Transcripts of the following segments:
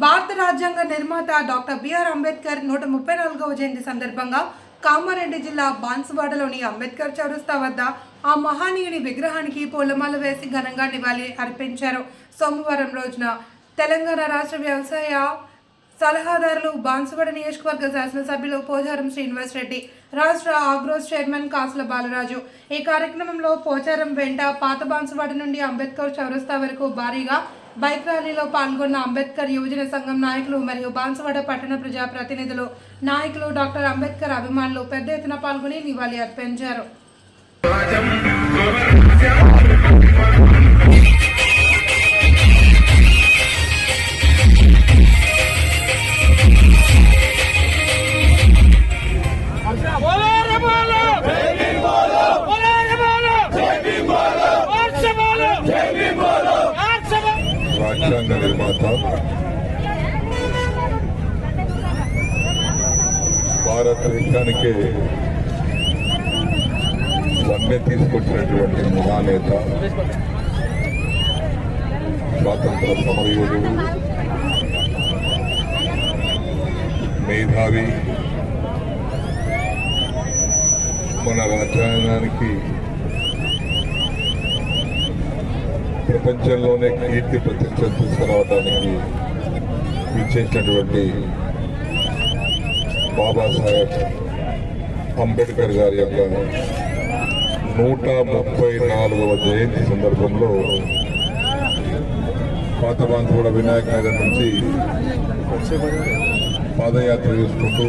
భారత రాజ్యాంగ నిర్మాత డాక్టర్ బిఆర్ అంబేద్కర్ 134వ జయంతి సందర్భంగా కామారెడ్డి జిల్లా బాన్సువాడలోని అంబేద్కర్ చౌరస్తా వద్ద ఆ మహనీయుని విగ్రహానికి పూలమాల వేసి ఘనంగా నివాళి అర్పించారు. సోమవారం రోజున తెలంగాణ రాష్ట్ర వ్యవసాయ సలహాదారులు, బాన్సువాడ నియోజకవర్గ శాసనసభ్యులు పోచారం శ్రీనివాస్ రెడ్డి, రాష్ట్ర ఆగ్రోస్ చైర్మన్ కాసుల బాలరాజు ఈ కార్యక్రమంలో పోచారం వెంట పాత బాన్సువాడ నుండి అంబేద్కర్ చౌరస్తా వరకు భారీగా బైక్ ర్యాలీలో పాల్గొన్న అంబేద్కర్ యువజన సంఘం నాయకులు మరియు బాన్సువాడ పట్టణ ప్రజా ప్రతినిధులు, నాయకులు, డాక్టర్ అంబేద్కర్ అభిమానులు పెద్ద ఎత్తున పాల్గొని నివాళి అర్పించారు. రాజ్యాంగ నిర్మాత భారతదేశానికి వన్నె తీసుకొచ్చినటువంటి మహానేత, స్వాతంత్ర సమరయోధుడు, మేధావి, మన రాజ్యాంగానికి ప్రపంచంలోనే కీర్తి ప్రతిష్టలు తీసుకురావడానికి ఇచ్చేసినటువంటి బాబాసాహెబ్ అంబేద్కర్ గారి యొక్క 134వ జయంతి సందర్భంలో పాత బాన్సువాడ వినాయక నగర్ నుంచి పాదయాత్ర చేసుకుంటూ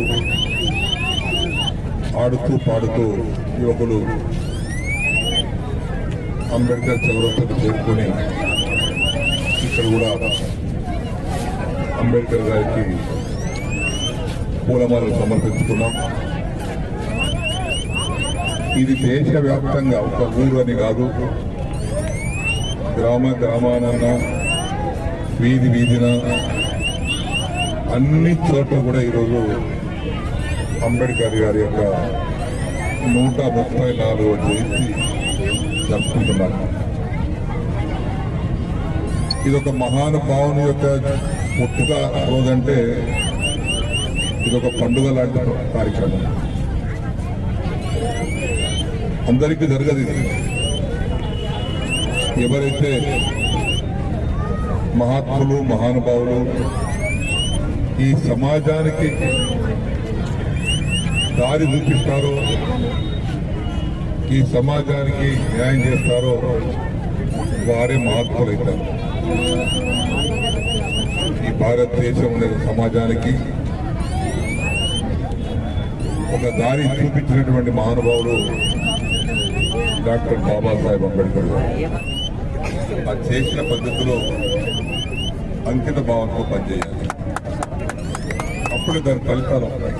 ఆడుతూ పాడుతూ యువకులు అంబేద్కర్ చౌరస్తాకు చేరుకుని ఇక్కడ కూడా అంబేద్కర్ గారికి పూలమాలలు సమర్పించుకున్నాం. ఇది దేశవ్యాప్తంగా ఒక ఊరు అని కాదు, గ్రామాన వీధిన అన్ని చోట్ల కూడా ఈరోజు అంబేద్కర్ గారి యొక్క 134వ జయంతి జరుపుకుంటున్నారు. ఇది ఒక మహానుభావుని యొక్క పుట్టుక రోజంటే ఇది ఒక పండుగ లాంటి కార్యక్రమం. అందరికీ జరగదు ఇది. ఎవరైతే మహాత్ములు, మహానుభావులు ఈ సమాజానికి దారి చూపిస్తారో, ఈ సమాజానికి న్యాయం చేస్తారో వారే మహాత్ములైతారు. ఈ భారతదేశం అనే సమాజానికి ఒక దారి చూపించినటువంటి మహానుభావుడు డాక్టర్ బాబాసాహెబ్ అంబేద్కర్ గారు. ఆ చేసిన పద్ధతిలో అంకిత భావంతో పనిచేయాలి. అప్పుడే దాని ఫలితాలు వస్తాయి.